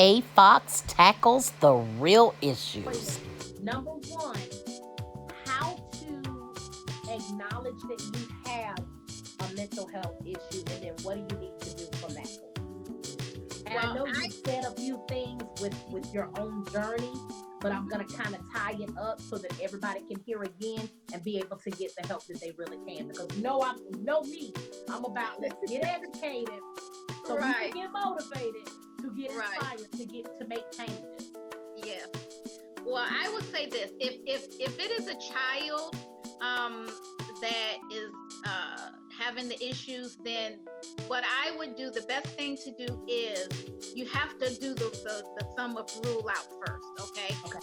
A Fox tackles the real issues. Number one, how to acknowledge that you have a mental health issue, and then what do you need to do from that point? And I Well, know you said a few things with your own journey, but I'm gonna kind of tie it up so that everybody can hear again and be able to get the help that they really can. Because you know me, I'm about let's get educated so we right, can get motivated to get right, inspired to make changes. yeah. Well, I would say this: if it is a child that is having the issues, then what I would do, the best thing to do is you have to do the sum of rule out first. Okay. Okay.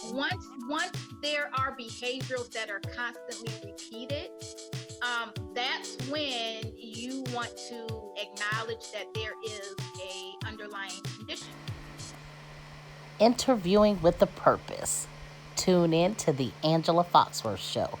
Once there are behaviors that are constantly repeated, that's when you want to acknowledge that there is a underlying condition. Interviewing with a purpose. Tune in to the Angela Foxworth Show.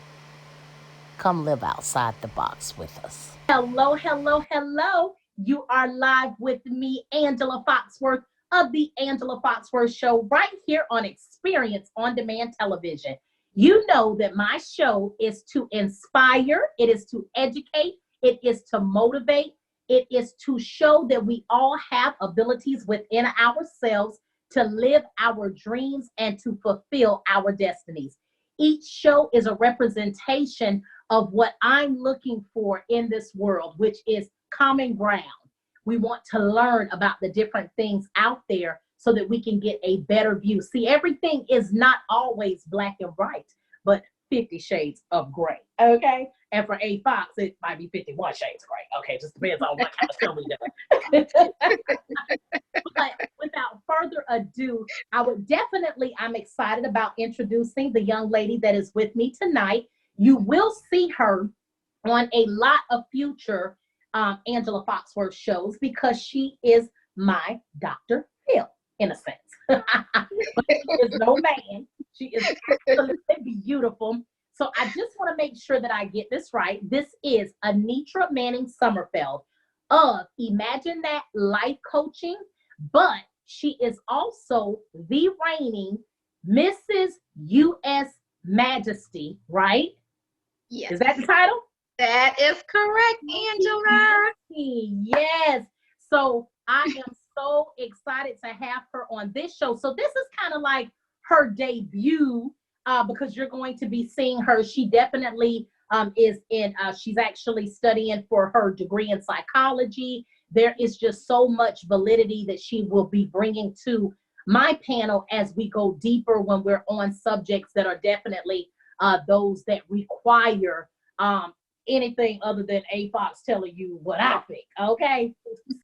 Come live outside the box with us. Hello, hello, hello. You are live with me, Angela Foxworth of the Angela Foxworth Show, right here on Experience On Demand Television. You know that my show is to inspire, it is to educate, it is to motivate, it is to show that we all have abilities within ourselves to live our dreams and to fulfill our destinies. Each show is a representation of what I'm looking for in this world, which is common ground. We want to learn about the different things out there so that we can get a better view. See, everything is not always black and white, but 50 shades of gray. Okay. And for A Fox, it might be 51 shades gray. Okay. Just depends on what kind of show we do. But without further ado, I'm excited about introducing the young lady that is with me tonight. You will see her on a lot of future Angela Foxworth shows because she is my Dr. Phil, in a sense. But she is no man. She is absolutely beautiful. So I just want to make sure that I get this right. This is Anitra Manning Summerfeld of Imagine That Life Coaching, but she is also the reigning Mrs. U.S. Majesty, right? Yes. Is that the title? That is correct, Angela. Yes. So I am so excited to have her on this show. So this is kind of like her debut because you're going to be seeing her. She definitely she's actually studying for her degree in psychology. There is just so much validity that she will be bringing to my panel as we go deeper when we're on subjects that are definitely those that require anything other than A Fox telling you what I think. Okay.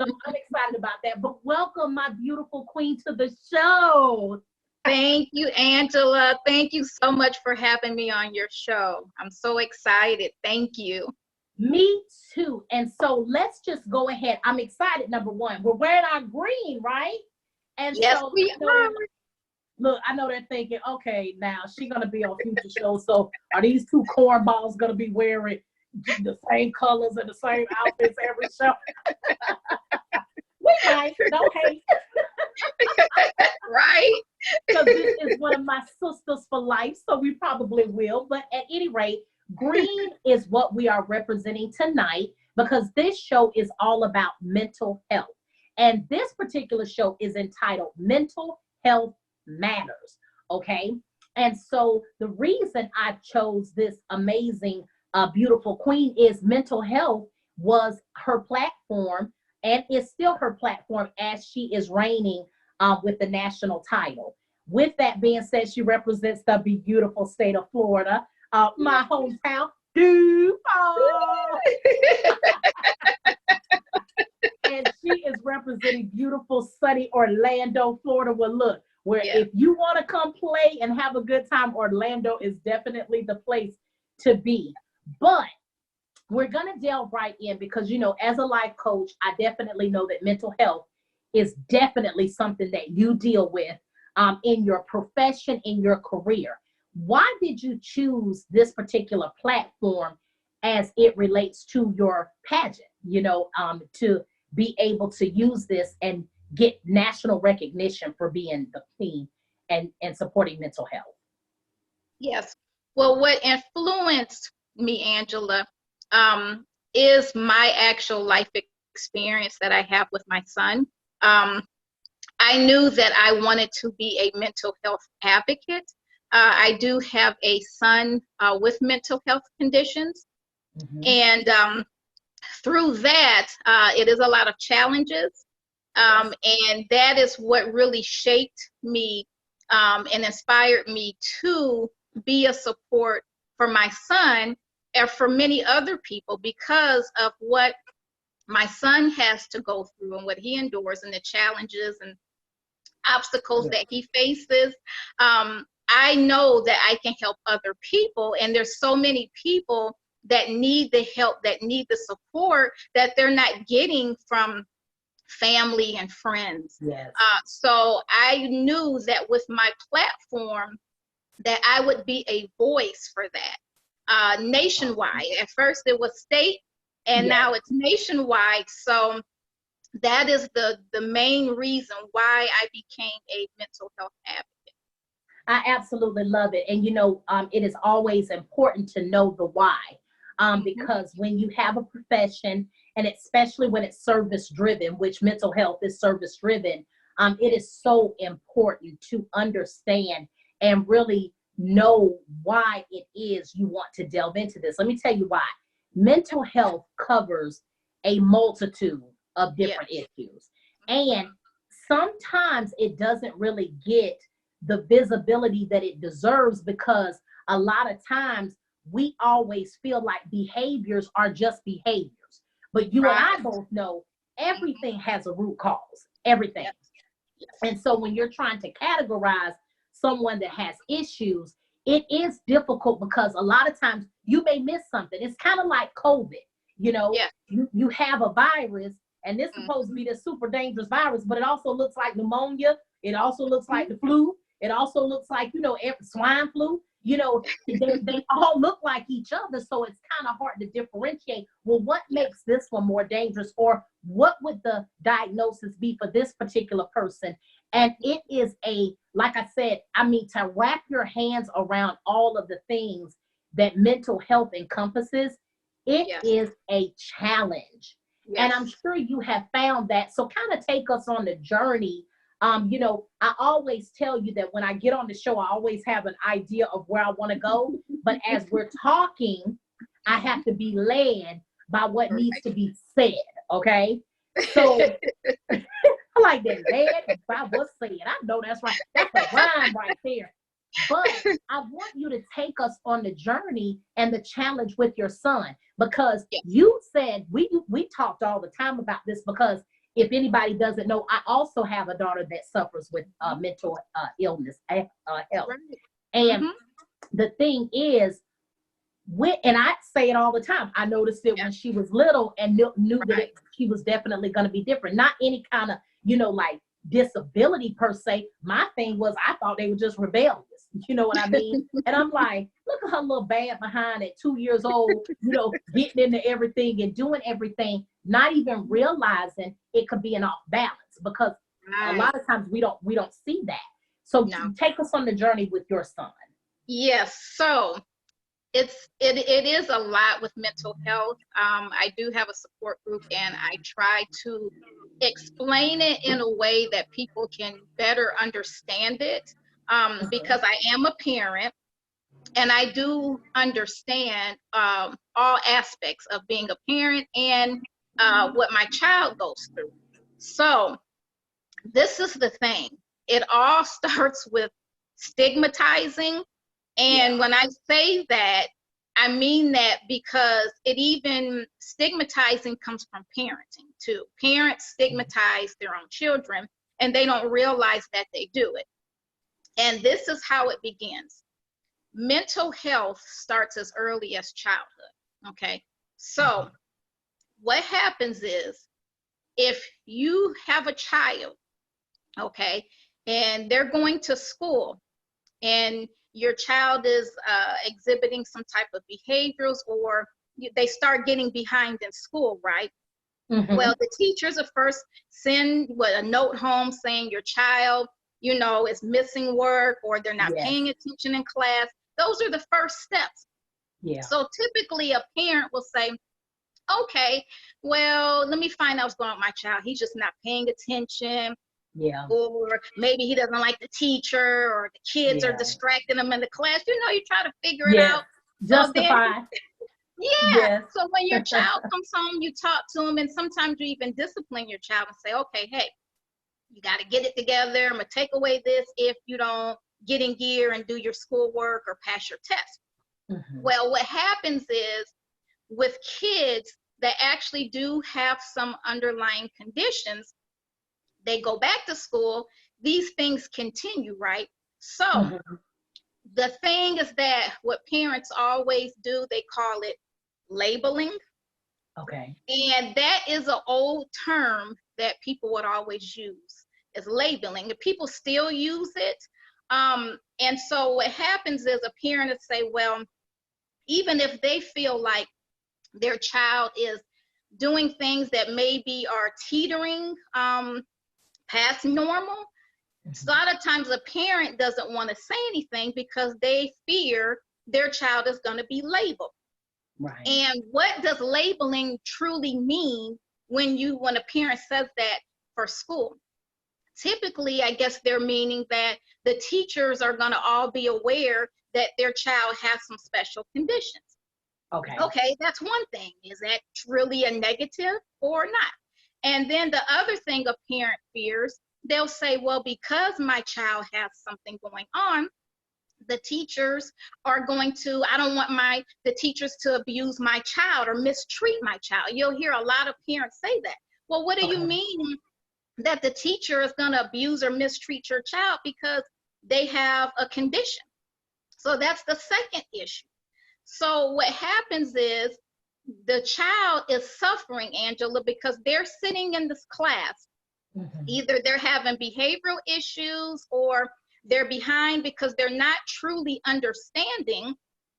So I'm excited about that. But welcome, my beautiful queen, to the show. Thank you, Angela. Thank you so much for having me on your show. I'm so excited. Thank you. Me too. And so let's just go ahead. I'm excited. Number one, we're wearing our green, right? And yes, so we are. Look, I know they're thinking, okay, now she's gonna be on future shows. So are these two cornballs gonna be wearing the same colors and the same outfits every show? We might, don't hate. Right. Because this is one of my sisters for life, so we probably will. But at any rate, green is what we are representing tonight because this show is all about mental health. And this particular show is entitled Mental Health Matters. Okay. And so the reason I chose this amazing, beautiful queen is mental health was her platform and is still her platform as she is reigning with the national title. With that being said, she represents the beautiful state of Florida, my hometown, Duval. And she is representing beautiful, sunny Orlando, Florida. Well, look, where if you want to come play and have a good time, Orlando is definitely the place to be. But we're going to delve right in because, you know, as a life coach, I definitely know that mental health is definitely something that you deal with in your profession, in your career. Why did you choose this particular platform as it relates to your pageant, you know, to be able to use this and get national recognition for being the queen and supporting mental health? Yes. Well, what influenced me, Angela, um, is my actual life experience that I have with my son. Um, I knew that I wanted to be a mental health advocate. I do have a son with mental health conditions. Mm-hmm. And through that, it is a lot of challenges. Yes. And that is what really shaped me and inspired me to be a support for my son and for many other people because of what my son has to go through and what he endures and the challenges and obstacles Yes. that he faces. I know that I can help other people, and there's so many people that need the help, that need the support that they're not getting from family and friends. Yes. So I knew that with my platform that I would be a voice for that nationwide. At first it was state, and Yes. now it's nationwide. So that is the main reason why I became a mental health advocate. I absolutely love it. And it is always important to know the why. Mm-hmm. Because when you have a profession, and especially when it's service driven, which mental health is service driven, it is so important to understand and really know why it is you want to delve into this. Let me tell you why. Mental health covers a multitude of Yes. different issues. And sometimes it doesn't really get the visibility that it deserves, because a lot of times we always feel like behaviors are just behaviors. But you and I Right. both know everything has a root cause, everything. Yes. Yes. And so when you're trying to categorize someone that has issues, it is difficult because a lot of times you may miss something. It's kind of like COVID. Yes. You have a virus, and this is supposed to Mm-hmm. be this super dangerous virus, but it also looks like pneumonia. It also looks like the flu. It also looks like, swine flu. They all look like each other. So it's kind of hard to differentiate. Well, what Yes. makes this one more dangerous? Or what would the diagnosis be for this particular person? And it is like I said, to wrap your hands around all of the things that mental health encompasses, it Yes. is a challenge. And I'm Yes. sure you have found that. So kind of take us on the journey. I always tell you that when I get on the show, I always have an idea of where I want to go. But as we're talking, I have to be led by what needs to be said. Okay. So I like that, led by what's said. I know that's right. That's a rhyme right there. But I want you to take us on the journey and the challenge with your son, because Yes. you said we talked all the time about this, because if anybody doesn't know, I also have a daughter that suffers with mental illness, health. Right. And Mm-hmm. the thing is, and I say it all the time, I noticed it Yes. when she was little and knew that Right. she was definitely going to be different. Not any kind of, like disability per se. My thing was, I thought they were just rebellious. You know what I mean? And I'm like, look at her little bad behind at 2 years old, getting into everything and doing everything, not even realizing it could be an off balance, because a Right. lot of times we don't see that. So No. take us on the journey with your son. Yes. So it is a lot with mental health. I do have a support group, and I try to explain it in a way that people can better understand it. Because I am a parent, and I do understand all aspects of being a parent and what my child goes through. So this is the thing. It all starts with stigmatizing. Yeah. And when I say that, I mean that because it even stigmatizing comes from parenting too. Parents stigmatize their own children, and they don't realize that they do it. And this is how it begins. Mental health starts as early as childhood. Okay. So what happens is, if you have a child, okay, and they're going to school, and your child is exhibiting some type of behaviors, or they start getting behind in school, right? Mm-hmm. Well, the teachers will first send a note home saying your child, is missing work or they're not Yes. paying attention in class. Those are the first steps. Yeah. So typically a parent will say, okay, well, let me find out what's going on with my child. He's just not paying attention. Yeah. Or maybe he doesn't like the teacher, or the kids are Yeah. distracting him in the class. You try to figure it Yes. out. So then, Justify. yeah. Yes. So when your child comes home, you talk to him, and sometimes you even discipline your child and say, okay, hey, you got to get it together. I'm going to take away this if you don't get in gear and do your schoolwork or pass your test. Mm-hmm. Well, what happens is with kids that actually do have some underlying conditions, they go back to school, these things continue, right? So Mm-hmm. the thing is that what parents always do, they call it labeling. Okay. And that is an old term that people would always use, is labeling. And people still use it. And so what happens is a parent would say, well, even if they feel like their child is doing things that maybe are teetering past normal, Mm-hmm. a lot of times a parent doesn't want to say anything because they fear their child is going to be labeled. Right. And what does labeling truly mean when a parent says that for school? Typically, I guess they're meaning that the teachers are going to all be aware that their child has some special conditions. Okay. Okay, that's one thing. Is that really a negative or not? And then the other thing a parent fears, they'll say, well, because my child has something going on, the teachers are going to, I don't want the teachers to abuse my child or mistreat my child. You'll hear a lot of parents say that. Well, what do you mean that the teacher is going to abuse or mistreat your child because they have a condition? So that's the second issue. So what happens is the child is suffering, Angela, because they're sitting in this class. Mm-hmm. Either they're having behavioral issues or they're behind because they're not truly understanding.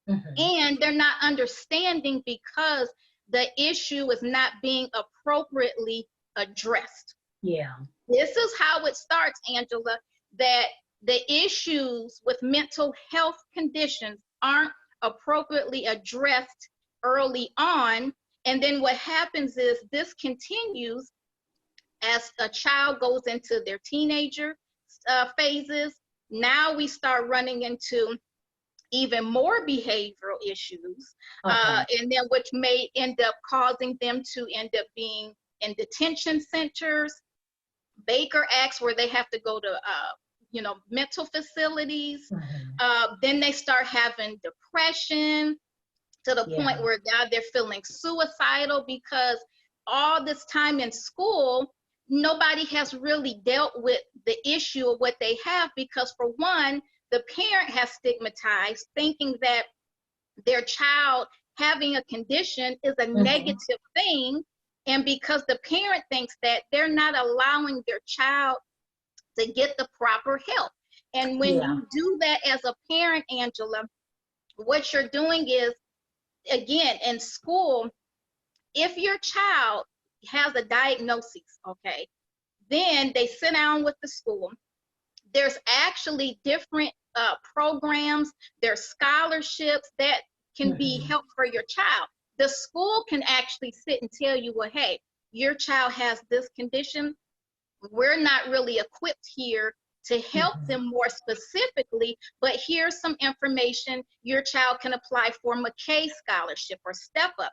Mm-hmm. And they're not understanding because the issue is not being appropriately addressed. Yeah. This is how it starts, Angela, that the issues with mental health conditions aren't appropriately addressed early on. And then what happens is this continues as a child goes into their teenager phases. Now we start running into even more behavioral issues, and then which may end up causing them to end up being in detention centers, Baker Acts, where they have to go to mental facilities. Mm-hmm. Then they start having depression to the point where now they're feeling suicidal because all this time in school, nobody has really dealt with the issue of what they have, because for one, the parent has stigmatized, thinking that their child having a condition is a negative thing. And because the parent thinks that, they're not allowing their child to get the proper help. And when you do that as a parent, Angela, what you're doing is, again, in school, if your child has a diagnosis, okay, then they sit down with the school. There's actually different programs, there's scholarships that can be help for your child. The school can actually sit and tell you, well, hey, your child has this condition. We're not really equipped here to help them more specifically, but here's some information. Your child can apply for McKay scholarship or Step Up,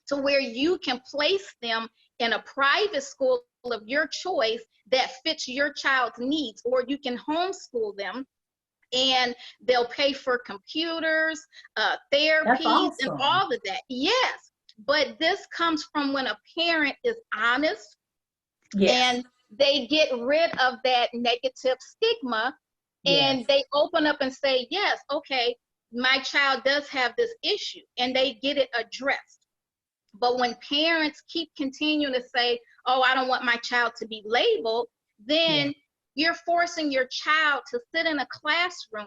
to where you can place them in a private school of your choice that fits your child's needs, or you can homeschool them and they'll pay for computers, therapies, and all of that. Yes, but this comes from when a parent is honest and they get rid of that negative stigma and they open up and say, yes, okay, my child does have this issue, and they get it addressed. But when parents keep continuing to say, oh, I don't want my child to be labeled, then you're forcing your child to sit in a classroom,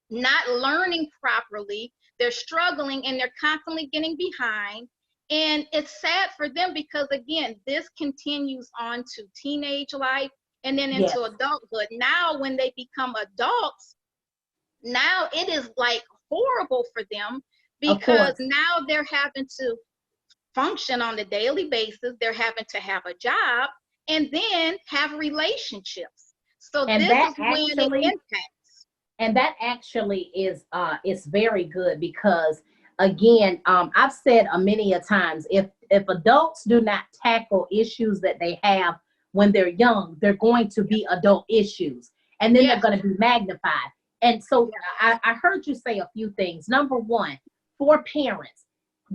not learning properly. They're struggling and they're constantly getting behind. And it's sad for them because, again, this continues on to teenage life and then Yes. into adulthood. Now, when they become adults, now it is like horrible for them because now they're having to function on a daily basis. They're having to have a job and then have relationships. So And this that is when it actually, impacts. and that actually is it's very good because again, I've said many a times, if adults do not tackle issues that they have when they're young, they're going to be adult issues, and then they're Yes. going to be magnified. And so I heard you say a few things. Number one, for parents,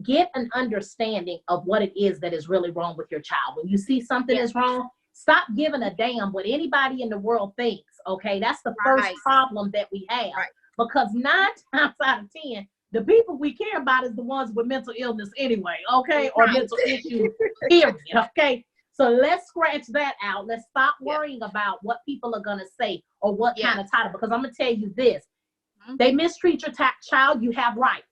get an understanding of what it is that is really wrong with your child. When you see something Yes. is wrong, stop giving a damn what anybody in the world thinks. Okay, that's the first Right. problem that we have. Right. Because 9 times out of 10, the people we care about is the ones with mental illness anyway, okay, or Right. mental issues, period. Okay, so let's scratch that out. Let's stop Yeah. worrying about what people are gonna say or what Yeah. kind of title. Because I'm gonna tell you this: Mhm. they mistreat your child, you have rights.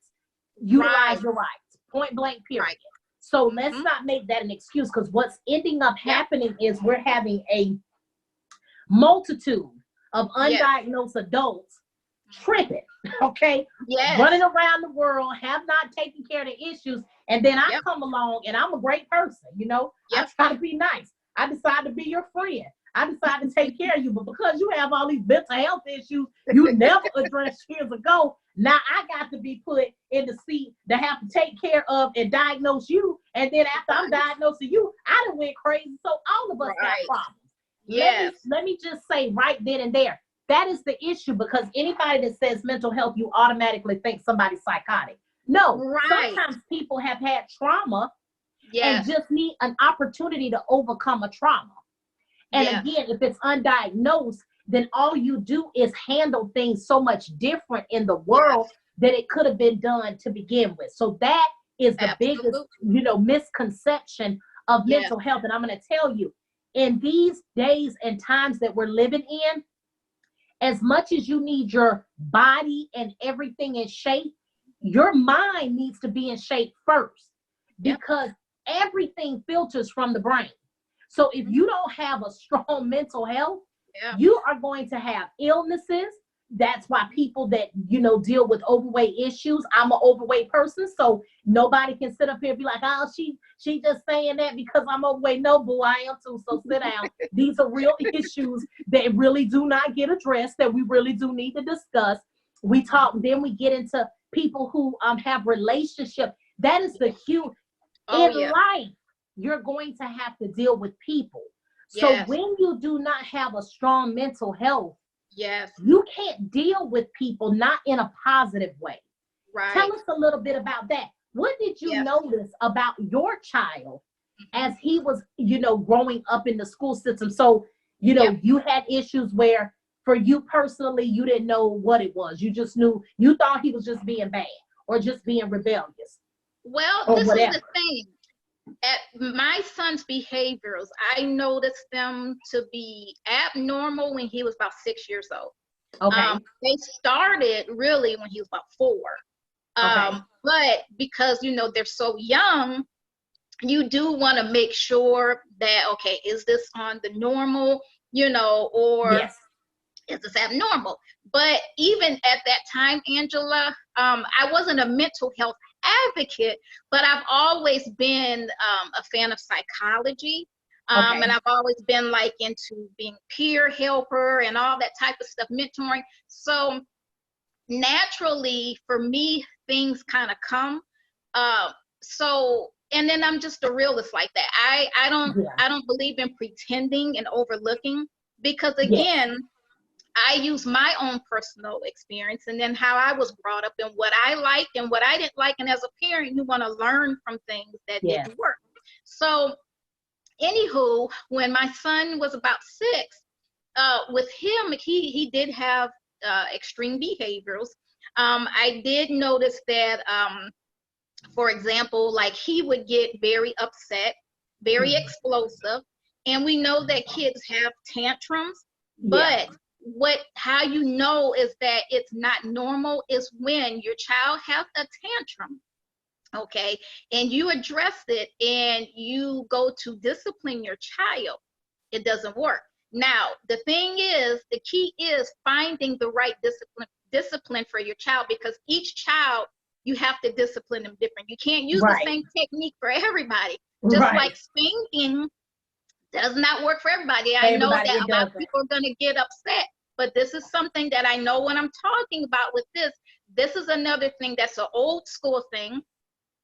Utilize Right. your rights, point blank, period. Right. So let's Mhm. not make that an excuse, because what's ending up Yep. happening is we're having a multitude of Yes. undiagnosed adults tripping, okay, Yes. running around the world, have not taken care of the issues, and then I Yep. come along and I'm a great person, you know, Yep. I try to be nice. I decide to be your friend. I decide to take care of you, but because you have all these mental health issues you never addressed years ago, now I got to be put in the seat to have to take care of and diagnose you, and then after I'm diagnosing you, I done went crazy. So all of us got Right. problems. Yes. Let me just say right then and there, that is the issue, because anybody that says mental health, you automatically think somebody's psychotic. No, Right. sometimes people have had trauma and Yes. just need an opportunity to overcome a trauma. And Yes. again, if it's undiagnosed, then all you do is handle things so much different in the world that it could have been done to begin with. So that is the biggest, Absolutely. misconception of Yes. mental health. And I'm going to tell you, in these days and times that we're living in, as much as you need your body and everything in shape, your mind needs to be in shape first, Yep. because everything filters from the brain. So if you don't have a strong mental health, Yeah. you are going to have illnesses. That's why people that, deal with overweight issues, I'm an overweight person, so nobody can sit up here and be like, oh, she just saying that because I'm overweight. No, boo, I am too, so sit down. These are real issues that really do not get addressed, that we really do need to discuss. We talk, then we get into people who have relationship. That is the huge, Oh, in yeah. life, you're going to have to deal with people. So Yes. when you do not have a strong mental health, Yes. you can't deal with people not in a positive way. Right. Tell us a little bit about that. What did you Yes. notice about your child Mhm. as he was, growing up in the school system? So, Yeah. you had issues where, for you personally, you didn't know what it was. You just knew, you thought he was just being bad or just being rebellious Well, or this whatever. is the thing. At my son's behaviors, I noticed them to be abnormal when he was about 6 years old. Okay. They started really when he was about 4. Okay. But because, they're so young, you do want to make sure that, okay, is this on the normal, or Yes. is this abnormal? But even at that time, Angela, I wasn't a mental health advocate, but I've always been a fan of psychology. Okay. And I've always been like into being peer helper and all that type of stuff, mentoring. So naturally for me, things kind of come. And then I'm just a realist like that. I don't believe in pretending and overlooking, because again, I use my own personal experience and then how I was brought up and what I liked and what I didn't like. And as a parent, you want to learn from things that didn't work. So anywho, when my son was about 6, with him, he did have extreme behaviors. I did notice that, for example, like he would get very upset, very explosive. And we know that kids have tantrums, but how you know is that it's not normal is when your child has a tantrum okay, and you address it and you go to discipline your child, it doesn't work. Now, the thing is, the key is finding the right discipline for your child, because each child, you have to discipline them different. You can't use the Right. same technique for everybody. Just Right. like spanking does not work for everybody. For I know everybody, that it a lot of doesn't. people are going to get upset, but this is something that I know when I'm talking about with this. This is another thing that's an old school thing.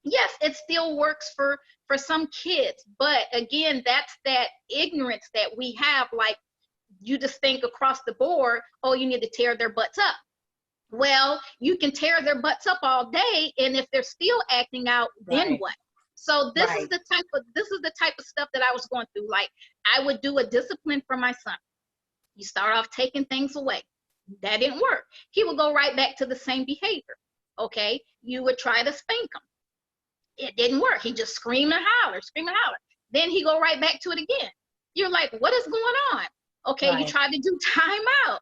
Yes, it still works for some kids, but again, that's that ignorance that we have. Like, you just think across the board, oh, you need to tear their butts up. Well, you can tear their butts up all day, and if they're still acting out, then Right. what? So this is Right. the type of stuff that I was going through. Like, I would do a discipline for my son. You start off taking things away. That didn't work. He would go right back to the same behavior. Okay, you would try to spank him. It didn't work. He just scream and holler, scream and holler. Then he go right back to it again. You're like, what is going on? Okay, you Right. try to do timeout.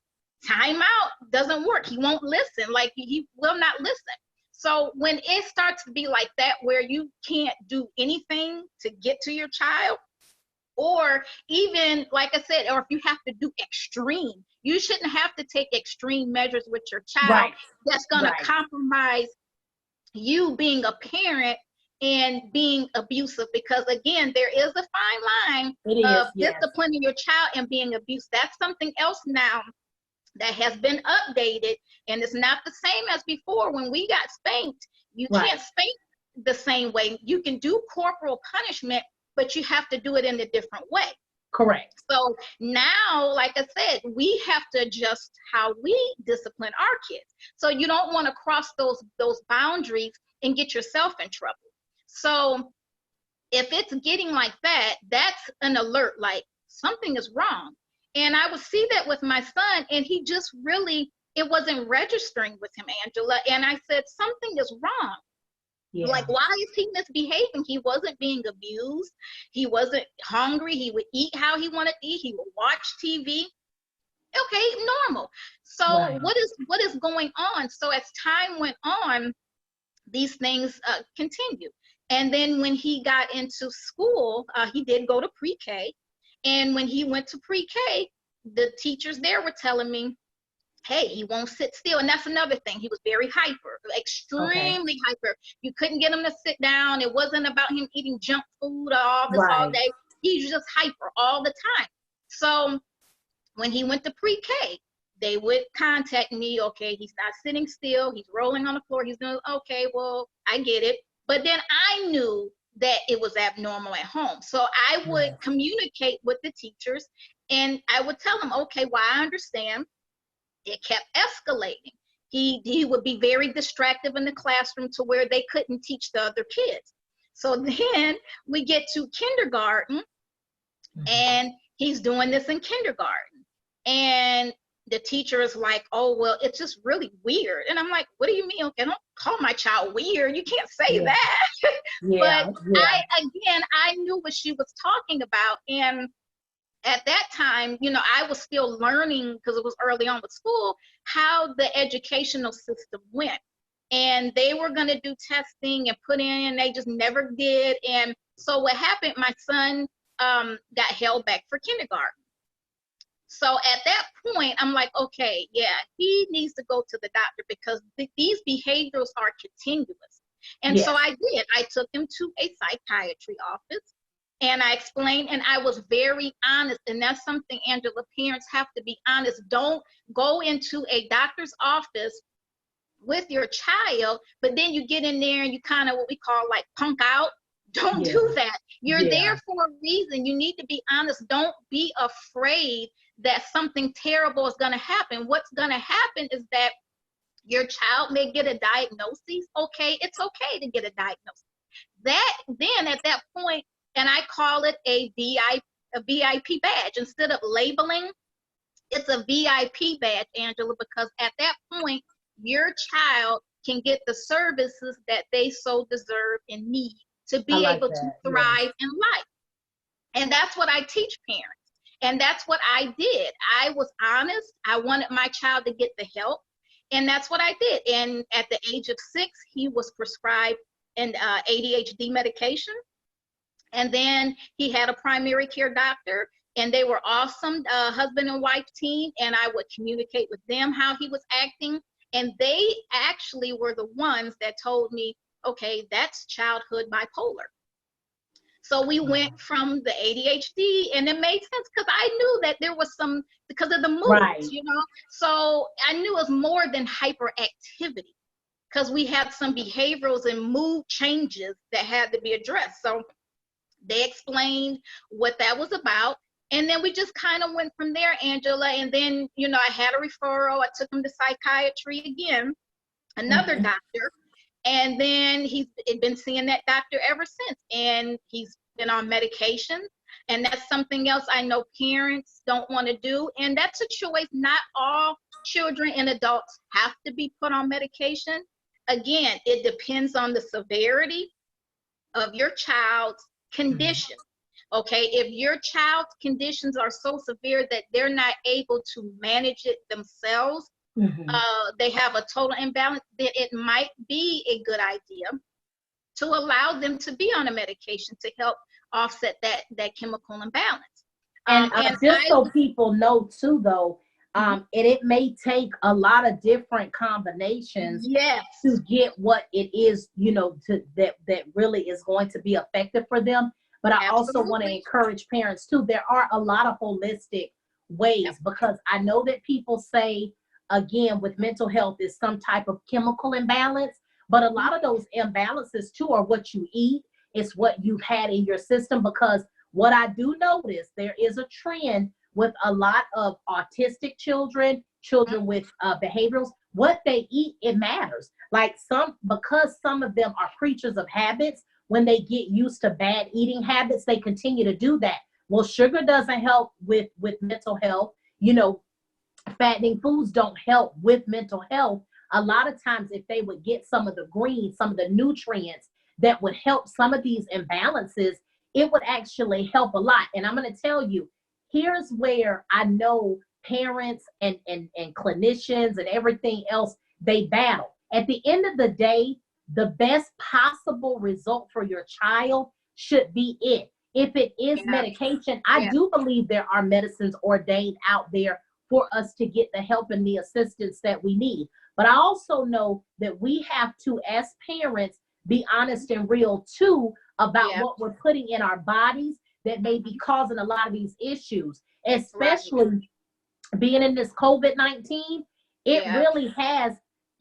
Timeout doesn't work. He won't listen. Like, he will not listen. So when it starts to be like that, where you can't do anything to get to your child, or even, like I said, or if you have to do extreme, you shouldn't have to take extreme measures with your child. Right. That's going to Right. compromise you being a parent and being abusive, because again, there is a fine line It is. of Yes. disciplining your child and being abused. That's something else now that has been updated, and it's not the same as before when we got spanked. You Right. can't spank the same way. You can do corporal punishment, but you have to do it in a different way. Correct. So now, like I said, we have to adjust how we discipline our kids. So you don't want to cross those boundaries and get yourself in trouble. So if it's getting like that, that's an alert, like something is wrong. And I would see that with my son, and he just really, it wasn't registering with him, Angela. And I said, something is wrong. Yeah. Like, why is he misbehaving? He wasn't being abused. He wasn't hungry. He would eat how he wanted to eat. He would watch TV. Okay, normal. So Right. what is going on? So as time went on, these things continued. And then when he got into school, he did go to pre-K. And when he went to pre-K, the teachers there were telling me, hey, he won't sit still. And that's another thing. He was very hyper, extremely hyper. You couldn't get him to sit down. It wasn't about him eating junk food or all this all Right. day. He's just hyper all the time. So when he went to pre-K, they would contact me. Okay, he's not sitting still. He's rolling on the floor. He's doing, okay, well, I get it. But then I knew that it was abnormal at home. So I would Yes. communicate with the teachers, and I would tell them, okay, well, I understand. It kept escalating. He would be very distracted in the classroom to where they couldn't teach the other kids. So then we get to kindergarten, and he's doing this in kindergarten. And the teacher is like, oh, well, it's just really weird. And I'm like, what do you mean? Okay, don't call my child weird. You can't say Yeah. that. Yeah. But Yeah. I knew what she was talking about. And at that time, I was still learning, because it was early on with school, how the educational system went. And they were going to do testing and put in, and they just never did. And so what happened, my son got held back for kindergarten. So at that point, I'm like, okay, yeah, he needs to go to the doctor, because these behaviors are continuous. And Yes. so I did. I took him to a psychiatry office, and I explained, and I was very honest. And that's something, Angela, parents have to be honest. Don't go into a doctor's office with your child, but then you get in there and you kind of, what we call, like, punk out. Don't Yeah. do that. You're Yeah. there for a reason. You need to be honest. Don't be afraid that something terrible is going to happen. What's going to happen is that your child may get a diagnosis. Okay, it's okay to get a diagnosis. Then at that point, and I call it a VIP badge. Instead of labeling, it's a VIP badge, Angela, because at that point, your child can get the services that they so deserve and need to be like able to that. Yes. thrive in life. And that's what I teach parents. And that's what I did. I was honest. I wanted my child to get the help. And that's what I did. And at the age of 6, he was prescribed and ADHD medication. And then he had a primary care doctor, and they were awesome, husband and wife team. And I would communicate with them how he was acting. And they actually were the ones that told me, okay, that's childhood bipolar. So we went from the ADHD, and it made sense because I knew that there was some, because of the moods, Right. you know. So I knew it was more than hyperactivity, because we had some behaviorals and mood changes that had to be addressed. So they explained what that was about. And then we just kind of went from there, Angela. And then, you know, I had a referral. I took him to psychiatry again, another doctor. And then he's been seeing that doctor ever since. And he's been on medication. And that's something else I know parents don't want to do. And that's a choice. Not all children and adults have to be put on medication. Again, it depends on the severity of your child's condition. Okay, if your child's conditions are so severe that they're not able to manage it themselves, they have a total imbalance, then it might be a good idea to allow them to be on a medication to help offset that chemical imbalance. And just so people know too, though, and it may take a lot of different combinations to get what it is, you know, that really is going to be effective for them. But I also want to encourage parents too. There are a lot of holistic ways, because I know that people say, again, with mental health is some type of chemical imbalance, but a lot of those imbalances too are what you eat. It's what you've had in your system, because what I do notice, there is a trend with a lot of autistic children with behaviorals. What they eat, it matters. Like because some of them are creatures of habits, when they get used to bad eating habits, they continue to do that. Well, sugar doesn't help with mental health. You know, fattening foods don't help with mental health. A lot of times, if they would get some of the greens, some of the nutrients that would help some of these imbalances, it would actually help a lot. And I'm going to tell you, here's where I know parents and clinicians and everything else, they battle. At the end of the day, the best possible result for your child should be it. If it is medication, I do believe there are medicines ordained out there for us to get the help and the assistance that we need. But I also know that we have to, as parents, be honest and real too about what we're putting in our bodies that may be causing a lot of these issues, especially being in this COVID-19. It really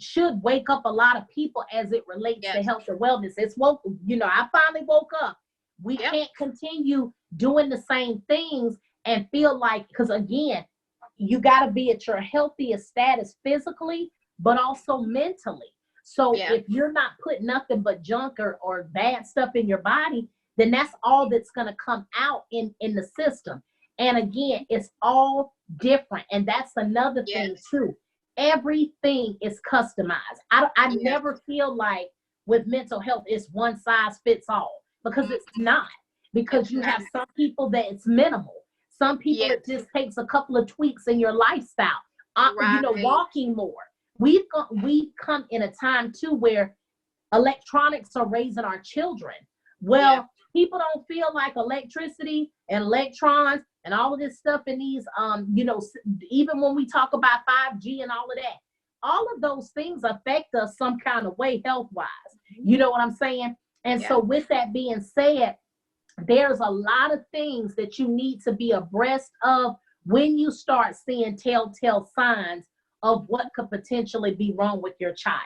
should wake up a lot of people as it relates to health and wellness. It's woke, you know, I finally woke up. We can't continue doing the same things and feel like, because again, you got to be at your healthiest status physically, but also mentally. So if you're not putting nothing but junk or bad stuff in your body, then that's all that's going to come out in the system. And again, it's all different. And that's another thing too. Everything is customized. I never feel like with mental health, it's one size fits all, because it's not. Because you have some people that it's minimal. Some people it just takes a couple of tweaks in your lifestyle. You know, walking more. We've come in a time too where electronics are raising our children. Well, people don't feel like electricity and electrons and all of this stuff in these, you know, even when we talk about 5G and all of that, all of those things affect us some kind of way health-wise. You know what I'm saying? And so with that being said, there's a lot of things that you need to be abreast of when you start seeing telltale signs of what could potentially be wrong with your child.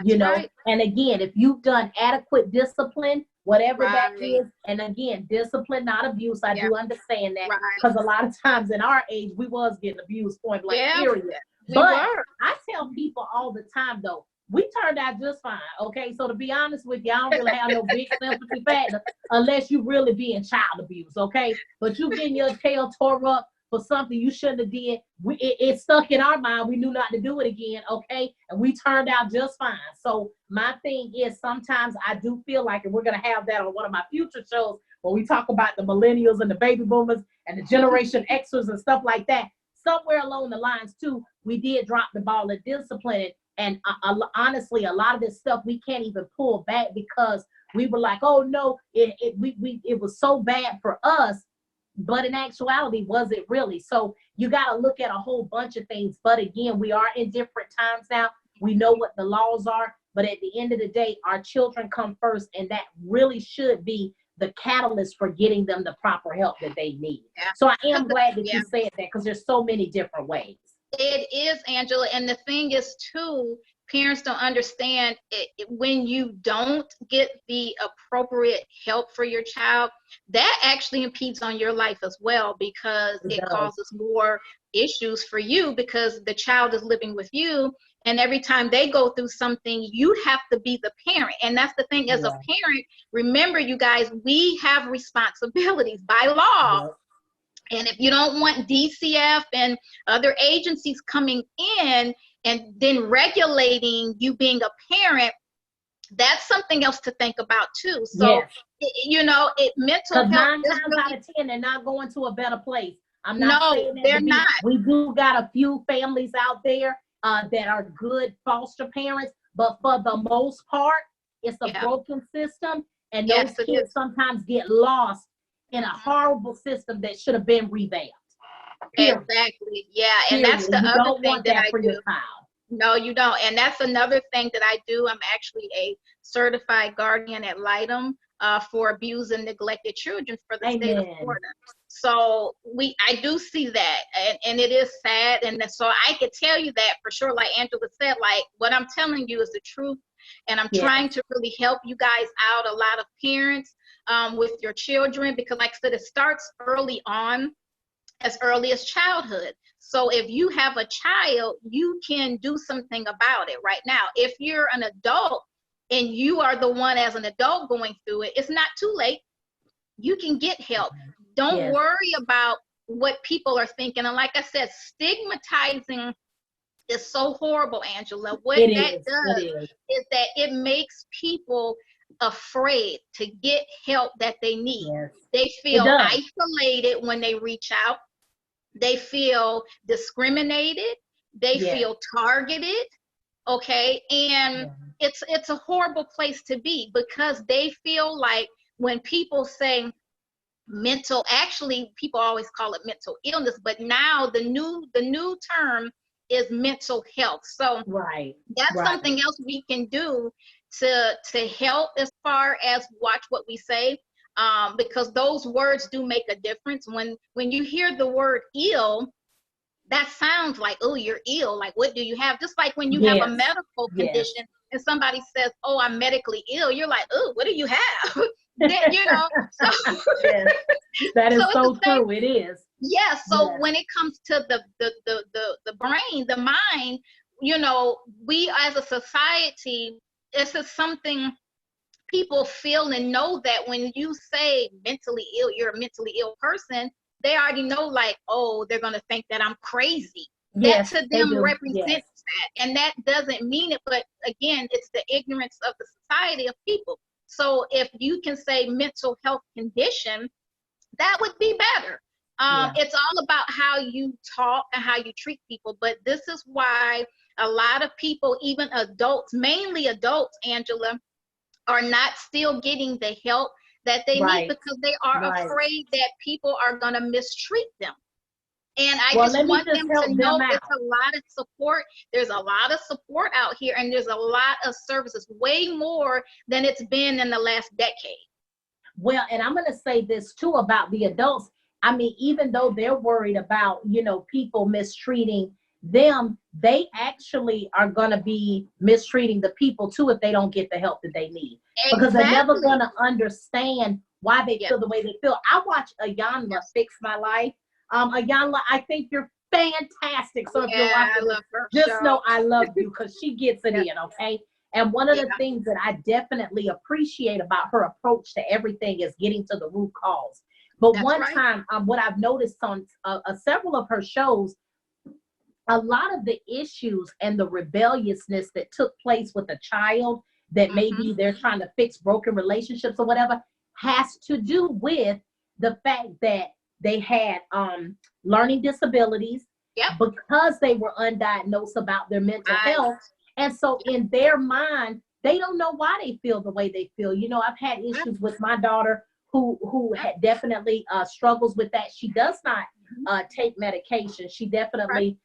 You know, and again, if you've done adequate discipline, whatever that is, and again, discipline, not abuse. I do understand that, because a lot of times in our age, we was getting abused, point blank, period. But I tell people all the time, though, we turned out just fine. Okay, so to be honest with you, I don't really have no big sympathy factor unless you really being child abused. Okay, but you getting your tail tore up for something you shouldn't have did. It stuck in our mind. We knew not to do it again. Okay, and we turned out just fine. So my thing is, sometimes I do feel like, and we're gonna have that on one of my future shows when we talk about the millennials and the baby boomers and the Generation Xers and stuff like that. Somewhere along the lines too, we did drop the ball of discipline. And honestly, a lot of this stuff we can't even pull back because we were like, oh no, it was so bad for us. But in actuality, was it really? So you got to look at a whole bunch of things. But again, we are in different times now. We know what the laws are. But at the end of the day, our children come first. And that really should be the catalyst for getting them the proper help that they need. Yeah. So I am glad that you said that, because there's so many different ways. It is, Angela. And the thing is, too, parents don't understand when you don't get the appropriate help for your child, that actually impedes on your life as well, because it causes more issues for you, because the child is living with you. And every time they go through something, you have to be the parent. And that's the thing, as a parent, remember, you guys, we have responsibilities by law. And if you don't want DCF and other agencies coming in and then regulating you being a parent, that's something else to think about too. So, you know, mental health. 9 times out of 10, they're not going to a better place. I'm not saying that they're not. We do got a few families out there that are good foster parents, but for the most part, it's a broken system, and those kids sometimes get lost in a horrible system that should have been revamped. Exactly. Yeah. And that's the other thing that I do. No, you don't. And that's another thing that I do. I'm actually a certified guardian ad litem for abused and neglected children for the state of Florida. So I do see that, and it is sad. And so I could tell you that for sure, like Angela said, like what I'm telling you is the truth. And I'm trying to really help you guys out, a lot of parents, with your children, because like I said, it starts early on, as early as childhood. So if you have a child, you can do something about it right now. If you're an adult and you are the one as an adult going through it, it's not too late. You can get help. Don't worry about what people are thinking. And like I said, stigmatizing is so horrible, Angela. What that does is that it makes people afraid to get help that they need. They feel isolated when they reach out. They feel discriminated. They feel targeted. Okay. And it's a horrible place to be, because they feel like when people say actually people always call it mental illness, but now the new term is mental health. So that's something else we can do to help, as far as watch what we say, because those words do make a difference. When you hear the word ill, that sounds like, oh, you're ill. Like, what do you have? Just like when you have a medical condition and somebody says, oh, I'm medically ill, you're like, oh, what do you have? Then, you know, so that is so true. It is. Yeah. So when it comes to the brain, the mind, you know, we as a society, this is something people feel and know, that when you say mentally ill, you're a mentally ill person, they already know, like, oh, they're going to think that I'm crazy. That to them represents that. And that doesn't mean it. But again, it's the ignorance of the society of people. So if you can say mental health condition, that would be better. It's all about how you talk and how you treat people. But this is why a lot of people, even adults, mainly adults, Angela, are not still getting the help that they need, because they are afraid that people are going to mistreat them. And I just want them to know it's a lot of support. There's a lot of support out here, and there's a lot of services, way more than it's been in the last decade. Well, and I'm going to say this too about the adults. I mean, even though they're worried about, you know, people mistreating them, they actually are going to be mistreating the people too if they don't get the help that they need. Because they're never going to understand why they feel the way they feel. I watch Ayanla Fix My Life. Ayanla, I think you're fantastic. So if you're watching this, just know I love you, because she gets it in, okay? And one of the things that I definitely appreciate about her approach to everything is getting to the root cause. But time, what I've noticed on several of her shows, a lot of the issues and the rebelliousness that took place with a child that maybe they're trying to fix broken relationships or whatever, has to do with the fact that they had learning disabilities because they were undiagnosed about their mental health. And so in their mind, they don't know why they feel the way they feel. You know, I've had issues with my daughter who had definitely struggles with that. She does not take medication. She definitely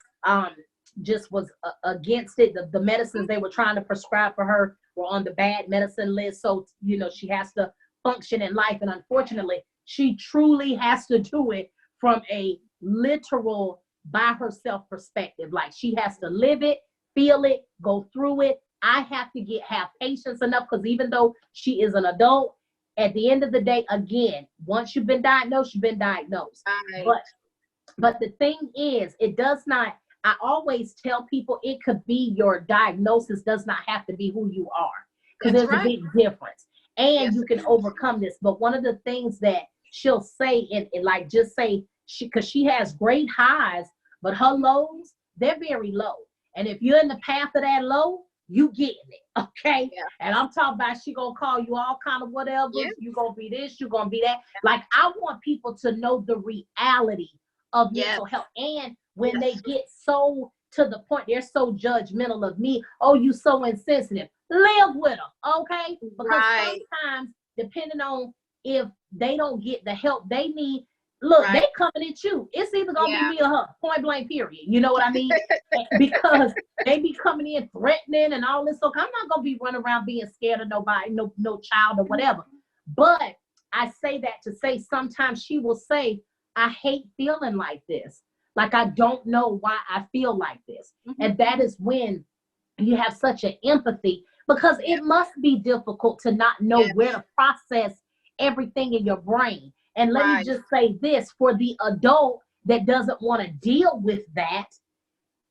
just was against it. The medicines they were trying to prescribe for her were on the bad medicine list. So, you know, she has to function in life. And unfortunately, she truly has to do it from a literal by herself perspective. Like she has to live it, feel it, go through it. I have to have patience enough, because even though she is an adult, at the end of the day, again, once you've been diagnosed, you've been diagnosed. Right. But the thing is, it does not, I always tell people it could be your diagnosis does not have to be who you are, because there's a big difference. And you can overcome this. But one of the things that she'll say, and like just say, because she has great highs, but her lows, they're very low. And if you're in the path of that low, you getting it, okay? Yeah. And I'm talking about she gonna call you all kind of whatever. Yeah. You gonna be this, you gonna be that. Like, I want people to know the reality of mental health. And when they get so to the point, they're so judgmental of me. Oh, you so insensitive. Live with them, okay? Because sometimes, depending on if they don't get the help they need, look, they coming at you. It's either gonna be me or her, point blank, period. You know what I mean? Because they be coming in threatening and all this. So I'm not gonna be running around being scared of nobody, no child or whatever. But I say that to say sometimes she will say, I hate feeling like this. Like, I don't know why I feel like this. And that is when you have such an empathy, because it must be difficult to not know where to process everything in your brain. And let me just say this, for the adult that doesn't want to deal with that,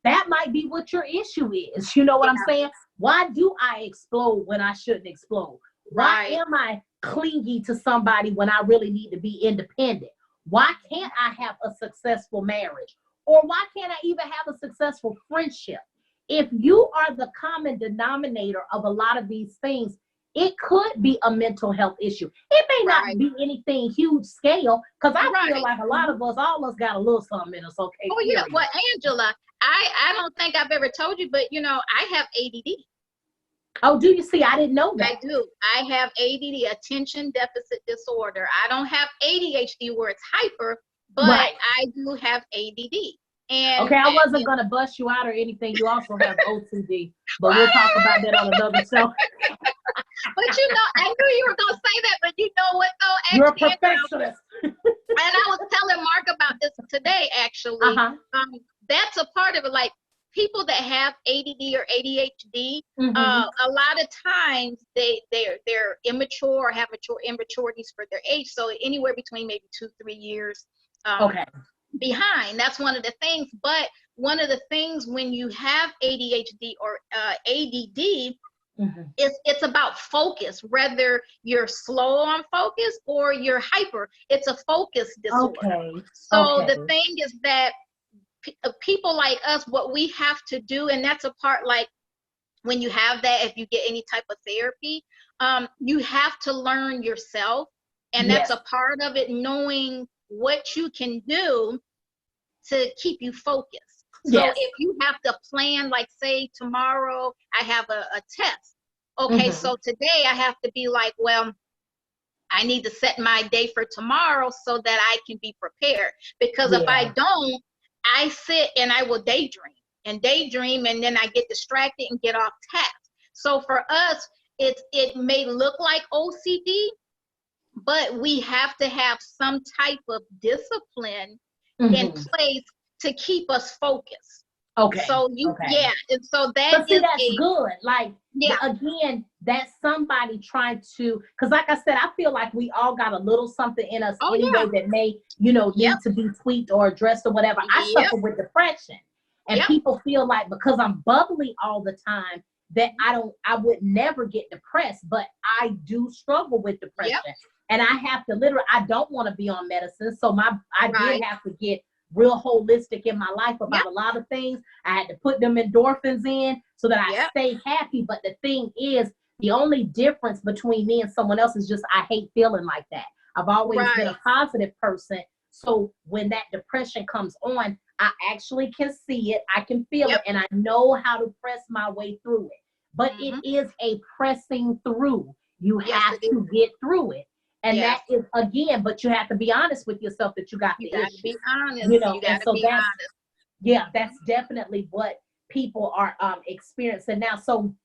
that might be what your issue is. You know what I'm saying? Why do I explode when I shouldn't explode? Why am I clingy to somebody when I really need to be independent? Why can't I have a successful marriage? Or why can't I even have a successful friendship? If you are the common denominator of a lot of these things, it could be a mental health issue. It may not be anything huge scale, because I feel like a lot of us, all of us got a little something in us, okay? Oh, yeah. Well, Angela, I don't think I've ever told you, but, you know, I have ADD. Oh, do you see? I didn't know that. I do. I have ADD, attention deficit disorder. I don't have ADHD where it's hyper, but I do have ADD. And okay, I wasn't going to bust you out or anything. You also have OCD, but we'll talk about that on another show. But, you know, I knew you were going to say that, but you know what, though? Actually, you're a perfectionist. And I was telling Mark about this today, actually. That's a part of it. Like, people that have ADD or ADHD, a lot of times they're immature or have immaturities for their age. So anywhere between maybe 2-3 years behind. That's one of the things. But one of the things when you have ADHD or ADD, it's about focus, whether you're slow on focus or you're hyper. It's a focus disorder. So the thing is that people like us, what we have to do, and that's a part, like when you have that, if you get any type of therapy, you have to learn yourself. And that's a part of it, knowing what you can do to keep you focused. So if you have to plan, like say tomorrow I have a test. Okay, so today I have to be like, well, I need to set my day for tomorrow so that I can be prepared. Because if I don't, I sit and I will daydream, and then I get distracted and get off task. So for us, it may look like OCD, but we have to have some type of discipline in place to keep us focused. Okay. So and so that but see, that's good. Like, again, that's somebody trying to, because like I said, I feel like we all got a little something in us anyway that may, need to be tweaked or addressed or whatever. I suffer with depression, and people feel like because I'm bubbly all the time that I would never get depressed, but I do struggle with depression. And I have to literally, I don't want to be on medicine. So I did have to get real holistic in my life about a lot of things. I had to put them endorphins in so that I stay happy. But the thing is, the only difference between me and someone else is just I hate feeling like that. I've always been a positive person. So when that depression comes on, I actually can see it, I can feel Yep. it, and I know how to press my way through it. But it is a pressing through. You Yes, have it is. to get through it. And Yes. that is, again, but you have to be honest with yourself that you got You the got to issue. be honest. You know, You and got to so be that's, honest. yeah, that's definitely what people are experiencing now. So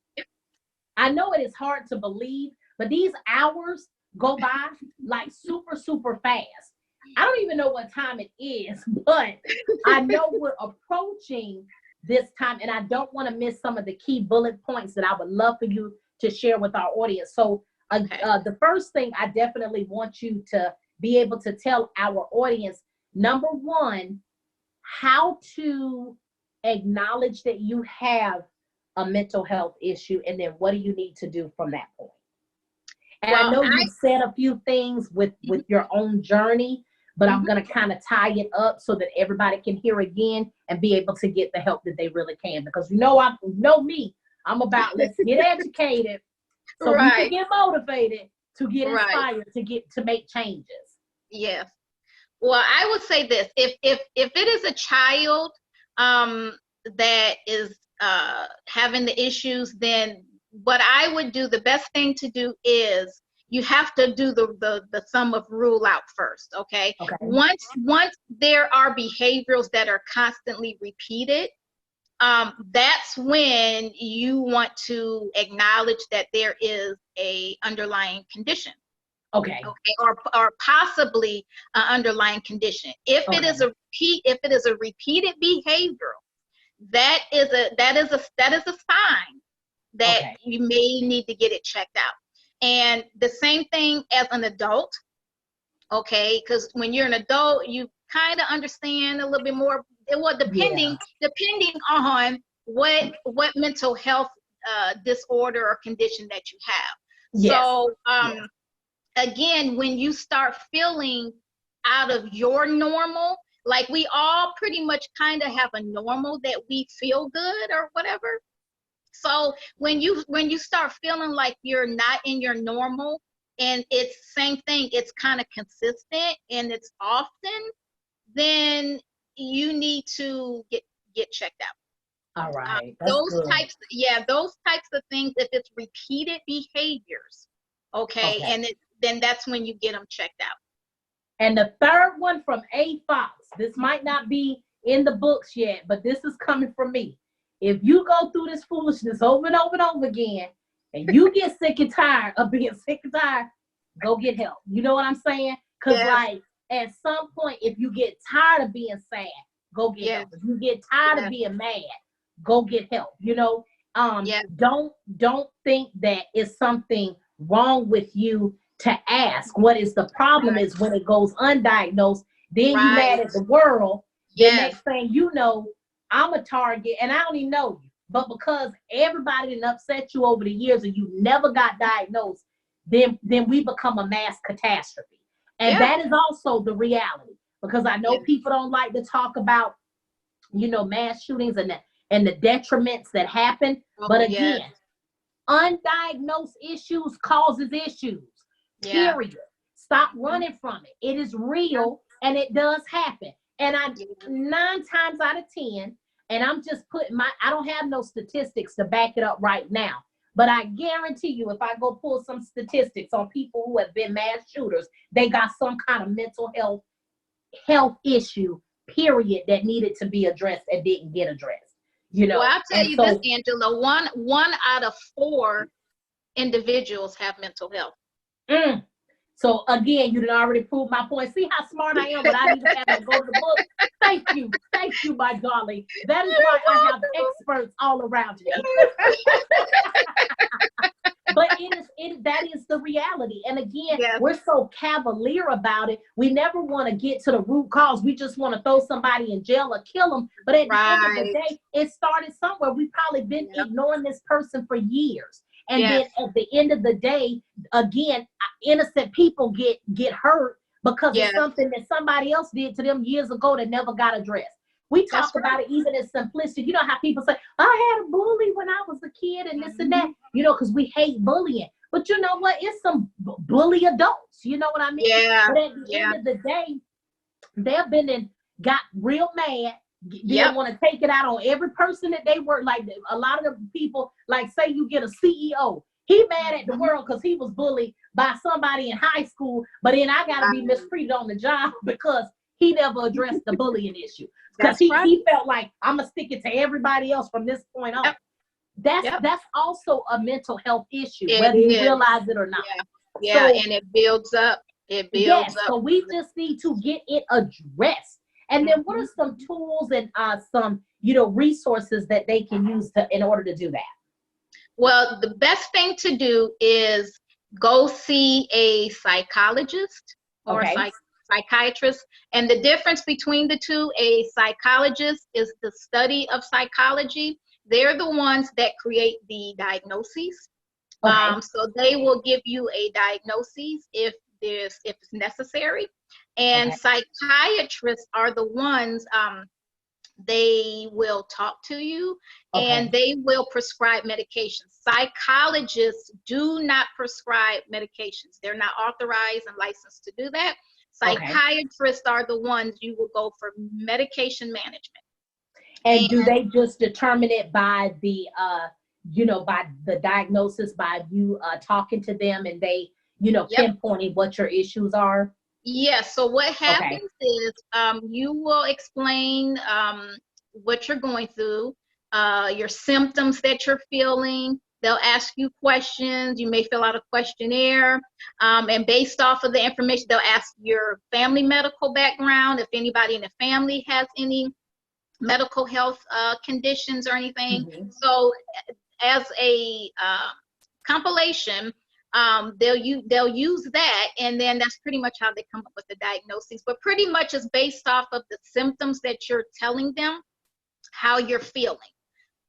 I know it is hard to believe, but these hours go by like super, super fast. I don't even know what time it is, but I know we're approaching this time, and I don't want to miss some of the key bullet points that I would love for you to share with our audience. So Okay. the first thing I definitely want you to be able to tell our audience, number one, how to acknowledge that you have a mental health issue, and then what do you need to do from that point? And I Well, know you've said a few things with your own journey, but I'm going to kind of tie it up so that everybody can hear again and be able to get the help that they really can. Because you know, I know me, I'm about let's get educated so we can right. get motivated to get Right. inspired to make changes. Yes. Well, I would say this: if it is a child that is having the issues, then what I would do, the best thing to do is you have to do the sum of rule out first. Okay. Okay. Once there are behaviors that are constantly repeated, that's when you want to acknowledge that there is a underlying condition. Okay. Or possibly an underlying condition. If it is a repeated behavior, that is a sign that you may need to get it checked out. And the same thing as an adult, okay? Because when you're an adult, you kind of understand a little bit more. Well, depending on what mental health disorder or condition that you have. Yes. So again, when you start feeling out of your normal, like we all pretty much kind of have a normal that we feel good or whatever. So when you start feeling like you're not in your normal, and it's same thing, it's kind of consistent and it's often, then you need to get checked out. All right. Those types of things, if it's repeated behaviors, okay. And then that's when you get them checked out. And the third one from A. Fox, this might not be in the books yet, but this is coming from me. If you go through this foolishness over and over and over again, and you get sick and tired of being sick and tired, go get help. You know what I'm saying? Because like at some point, if you get tired of being sad, go get help. If you get tired of being mad, go get help. You know, don't think that it's something wrong with you to ask what is the problem. Is when it goes undiagnosed, then you mad at the world. The next thing you know, I'm a target and I don't even know you. But because everybody didn't upset you over the years and you never got diagnosed, then we become a mass catastrophe. And that is also the reality. Because I know people don't like to talk about, you know, mass shootings and the detriments that happen. But again, undiagnosed issues causes issues. Period. Stop running from it. It is real and it does happen. And 9 times out of 10, and I'm just putting I don't have no statistics to back it up right now, but I guarantee you, if I go pull some statistics on people who have been mass shooters, they got some kind of mental health issue, period, that needed to be addressed and didn't get addressed. You know. Well, I'll tell you this, Angela. One out of 4 individuals have mental health. So again, you done already proved my point. See how smart I am, but I didn't have to go to the book. Thank you, my darling. That is why I have experts all around me. But that is the reality. And again, we're so cavalier about it. We never want to get to the root cause. We just want to throw somebody in jail or kill them. But at the end of the day, it started somewhere. We've probably been ignoring this person for years. And then at the end of the day, again, innocent people get hurt because of something that somebody else did to them years ago that never got addressed. We talk about it even in simplicity. You know how people say, I had a bully when I was a kid and this and that, you know, because we hate bullying. But you know what? It's some bully adults. You know what I mean? But at the end of the day, they've been and got real mad, Didn't want to take it out on every person that they were. Like a lot of the people, like say you get a CEO, he mad at the world because he was bullied by somebody in high school, but then I got to be mistreated on the job because he never addressed the bullying issue. Because he felt like I'm gonna stick it to everybody else from this point on. That's also a mental health issue, whether you realize it or not. Yeah, so, and it builds up. It builds up. So we just need to get it addressed. And then what are some tools and some, resources that they can use in order to do that? Well, the best thing to do is go see a psychologist or a psychiatrist. And the difference between the two, a psychologist is the study of psychology. They're the ones that create the diagnoses. So they will give you a diagnosis if it's necessary. And psychiatrists are the ones, they will talk to you and they will prescribe medications. Psychologists do not prescribe medications. They're not authorized and licensed to do that. Psychiatrists are the ones you will go for medication management. And do they just determine it by the, by the diagnosis, by you talking to them and they, pinpointing what your issues are? Yes. So what happens is you will explain what you're going through, your symptoms that you're feeling. They'll ask you questions. You may fill out a questionnaire. And based off of the information, they'll ask your family medical background, if anybody in the family has any medical health conditions or anything. So as a compilation, they'll use that, and then that's pretty much how they come up with the diagnosis. But pretty much it's based off of the symptoms that you're telling them, how you're feeling.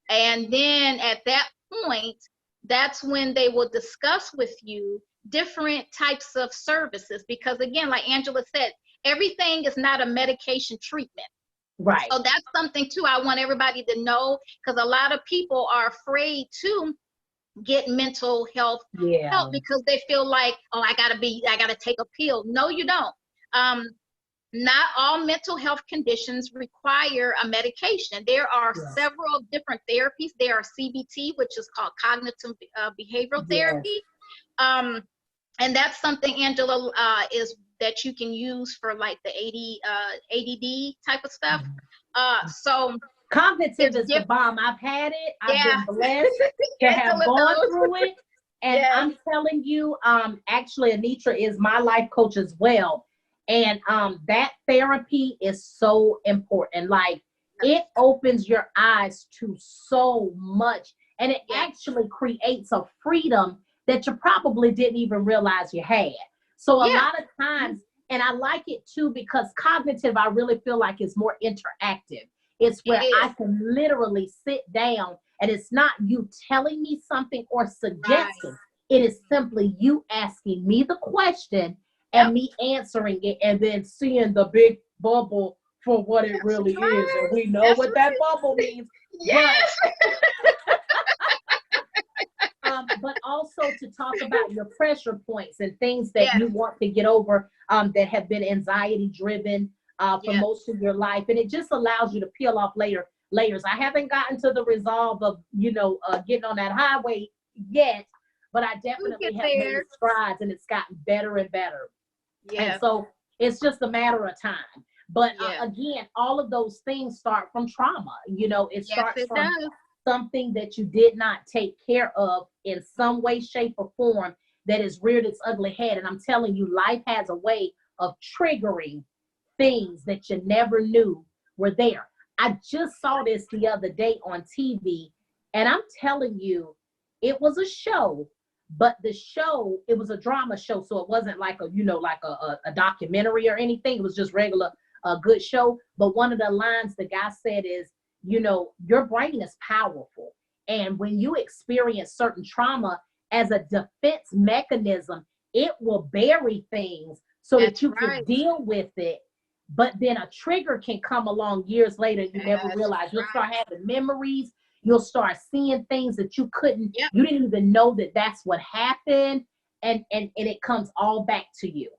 And then at that point, that's when they will discuss with you different types of services. Because again, like Angela said, everything is not a medication treatment. Right. So that's something too I want everybody to know, because a lot of people are afraid to get mental health help because they feel like, oh, I gotta take a pill. No, you don't. Not all mental health conditions require a medication. There are several different therapies. There are CBT, which is called cognitive behavioral therapy. And that's something, Angela, is that you can use for like the ADD type of stuff. So cognitive is the bomb. I've had it. I've been blessed to have gone through it. And I'm telling you, actually, Anitra is my life coach as well. And that therapy is so important. Like, it opens your eyes to so much. And it actually creates a freedom that you probably didn't even realize you had. So a lot of times, and I like it too, because cognitive, I really feel like it's more interactive. It's where I can literally sit down and it's not you telling me something or suggesting. It is simply you asking me the question and me answering it, and then seeing the big bubble for what it really is. And we know what that bubble means. Yes. But also to talk about your pressure points and things that you want to get over that have been anxiety driven for most of your life. And it just allows you to peel off layers. I haven't gotten to the resolve of, getting on that highway yet, but I definitely have made strides, and it's gotten better and better. And so it's just a matter of time. But again, all of those things start from trauma. It starts from something that you did not take care of in some way, shape, or form that has reared its ugly head. And I'm telling you, life has a way of triggering things that you never knew were there. I just saw this the other day on TV, and I'm telling you, it was a show, but the show, it was a drama show. So it wasn't like a documentary or anything. It was just regular, a good show. But one of the lines the guy said is, your brain is powerful. And when you experience certain trauma as a defense mechanism, it will bury things so that you can deal with it. But then a trigger can come along years later. You never realize. You'll start having memories. You'll start seeing things that you you didn't even know that that's what happened. And it comes all back to you.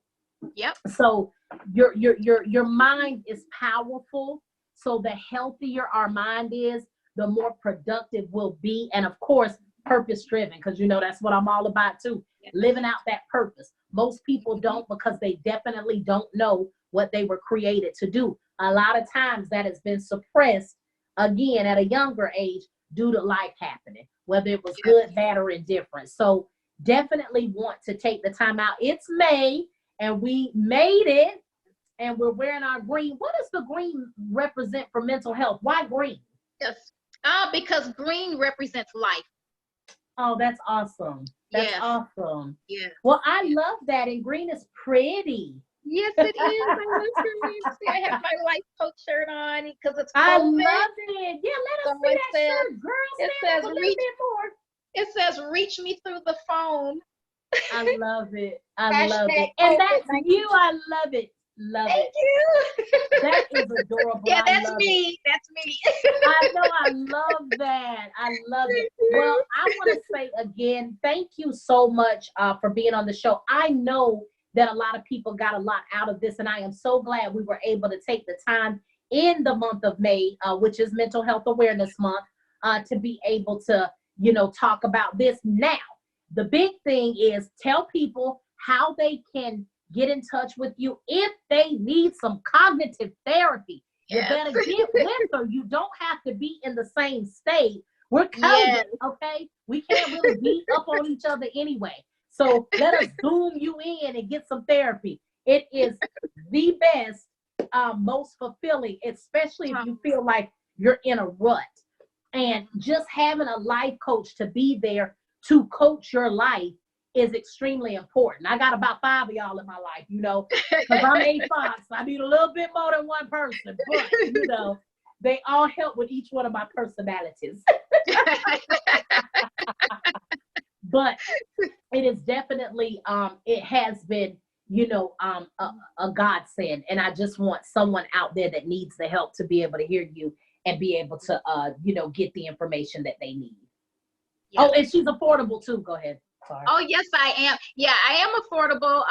Yep. So your mind is powerful. So the healthier our mind is, the more productive we'll be. And of course, purpose driven, because that's what I'm all about too. Living out that purpose. Most people don't, because they definitely don't know what they were created to do. A lot of times that has been suppressed again at a younger age due to life happening, whether it was good, bad, or indifferent. So definitely want to take the time out. It's May and we made it, and we're wearing our green. What does the green represent for mental health? Why green? Yes. Because green represents life. Oh, that's awesome. That's awesome. Yeah. Well, I love that. And green is pretty. Yes, it is. I love green. See, I have my life coach shirt on because it's cold. I love it. Yeah, let us see that shirt, girl. It says, a little bit more. It says, reach me through the phone. I love it. I love it. And that's you. I love it. Love Thank it. you. That is adorable. Yeah, that's me. It. That's me. I know. I love that. I love it. Well, I want to say again, thank you so much for being on the show. I know that a lot of people got a lot out of this, and I am so glad we were able to take the time in the month of May, which is Mental Health Awareness Month, to be able to, talk about this. Now, the big thing is tell people how they can get in touch with you if they need some cognitive therapy. You better get with her. You don't have to be in the same state. We're cousins, okay? We can't really beat up on each other anyway. So let us zoom you in and get some therapy. It is the best, most fulfilling, especially if you feel like you're in a rut. And just having a life coach to be there to coach your life is extremely important. I got about 5 of y'all in my life, because I'm a Fox. I need a little bit more than one person, but, they all help with each one of my personalities. But it is definitely, it has been, a godsend. And I just want someone out there that needs the help to be able to hear you and be able to, get the information that they need. Yes. Oh, and she's affordable too. Go ahead. Sorry. Oh, yes, I am. Yeah, I am affordable.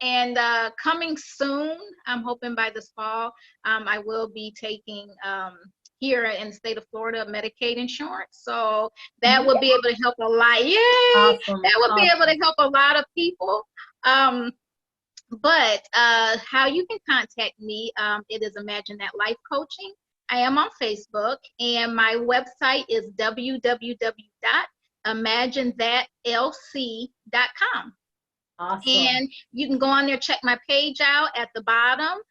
And coming soon, I'm hoping by this fall, I will be taking here in the state of Florida Medicaid insurance. So that would be able to help a lot. Yay! Awesome. That would be able to help a lot of people. But how you can contact me, it is Imagine That Life Coaching. I am on Facebook, and my website is www.imaginethatlc.com. Awesome. And you can go on there, check my page out at the bottom.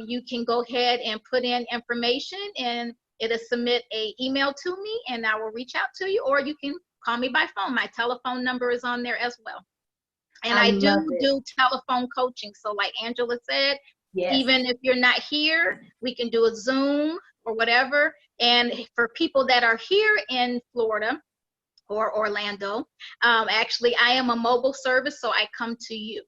You can go ahead and put in information, and it'll submit an email to me, and I will reach out to you, or you can call me by phone. My telephone number is on there as well. And I do telephone coaching. So like Angela said, even if you're not here, we can do a Zoom or whatever. And for people that are here in Florida or Orlando, actually, I am a mobile service, so I come to you.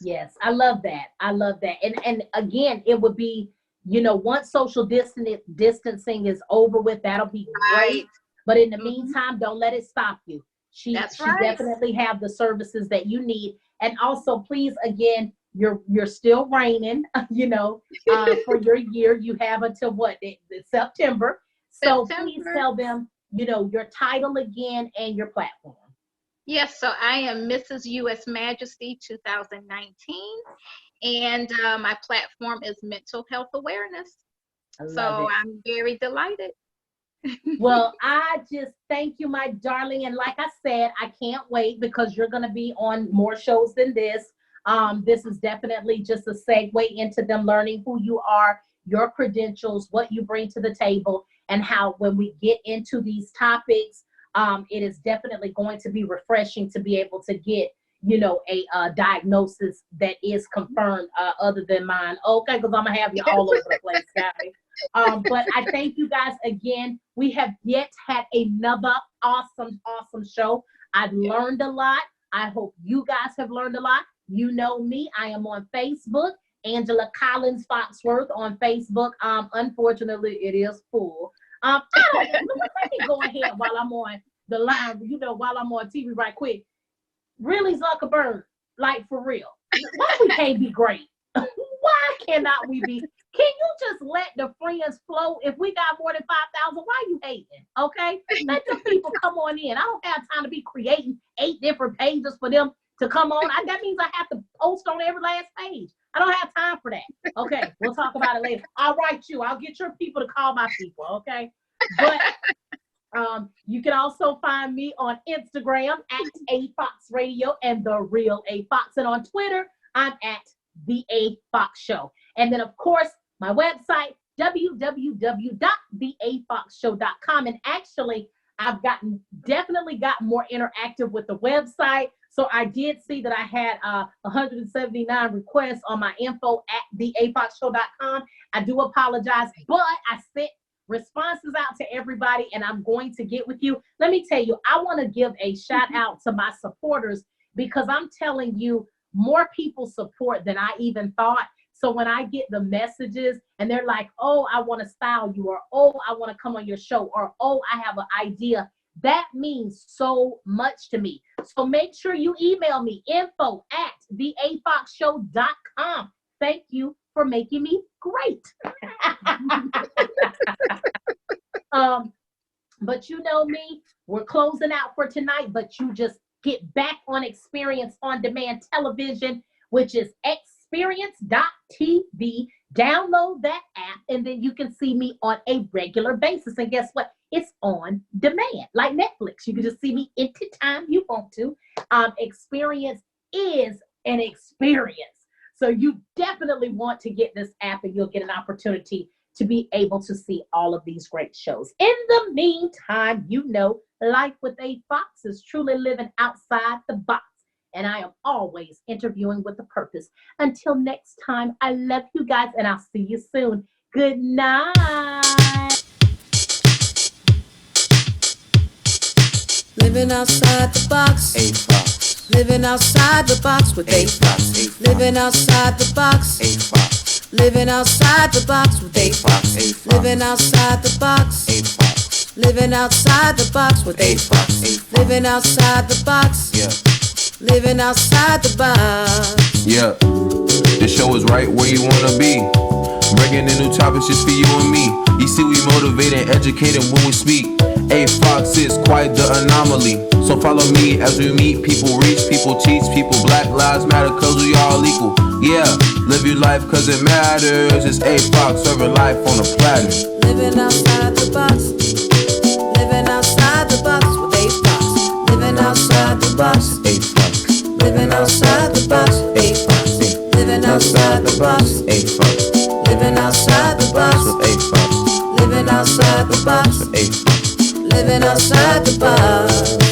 Yes, I love that. I love that. And again, it would be, once social distancing is over with, that'll be great. But in the meantime, don't let it stop you. She definitely have the services that you need. And also, please, again, you're still reigning, for your year. You have until September. So please tell them, your title again and your platform. Yes, so I am Mrs. U.S. Majesty 2019, and my platform is Mental Health Awareness. So I'm very delighted. Well, I just thank you, my darling. And like I said, I can't wait because you're going to be on more shows than this. This is definitely just a segue into them learning who you are, your credentials, what you bring to the table, and how when we get into these topics, it is definitely going to be refreshing to be able to get, a diagnosis that is confirmed other than mine. Okay, because I'm going to have you all over the place, guys. But I thank you guys again. We have yet had another awesome show. I've learned a lot. I hope you guys have learned a lot. You know me. I am on Facebook, Angela Collins Foxworth on Facebook. Unfortunately, it is full. Let me go ahead while I'm on the line, while I'm on TV right quick. Really, Zuckerberg, like for real. Why we can't be great? Why cannot we be? Can you just let the friends flow? If we got more than 5,000, why are you hating? Okay? Let the people come on in. I don't have time to be creating 8 different pages for them to come on. That means I have to post on every last page. I don't have time for that. Okay, we'll talk about it later. I'll write you. I'll get your people to call my people, okay? But you can also find me on Instagram at A Fox Radio and The Real A Fox. And on Twitter, I'm at The A Fox Show. And then, of course, my website, www.theafoxshow.com. And actually, I've definitely gotten more interactive with the website. So I did see that I had 179 requests on my info at theafoxshow.com. I do apologize, but I sent responses out to everybody, and I'm going to get with you. Let me tell you, I want to give a shout out to my supporters, because I'm telling you, more people support than I even thought. So when I get the messages and they're like, oh, I want to style you, or oh, I want to come on your show, or oh, I have an idea, that means so much to me. So make sure you email me, info@theafoxshow.com. Thank you for making me great. But you know me, we're closing out for tonight, but you just get back on Experience On Demand Television, which is experience.tv. Download that app, and then you can see me on a regular basis. And guess what? It's on demand, like Netflix. You can just see me anytime you want to. Experience is an experience. So you definitely want to get this app, and you'll get an opportunity to be able to see all of these great shows. In the meantime, you know, Life with A Fox is truly living outside the box. And I am always interviewing with a purpose. Until next time, I love you guys, and I'll see you soon. Good night. Living outside the box. A Fox. Living outside the box with A Fox. Living outside the box. A Fox. Living outside the box with A Fox. Living outside the box. A Fox. Living outside the box with A Fox. Living outside the box. Yeah. Living outside the box. Yeah. The show is right where you wanna be. Bringing in new topics just for you and me. You see, we motivate and educate when we speak. A Fox is quite the anomaly. So follow me as we meet people, reach people, teach people. Black lives matter cause we all equal. Yeah, live your life cause it matters. It's A Fox serving life on a platter. Living outside the box. Living outside the box with A Fox. Living outside the box. A Fox. Living outside the box. A Fox. Living outside the box. A Fox. Living outside the box. A Fox. Living outside the box. A Fox. Living outside the box.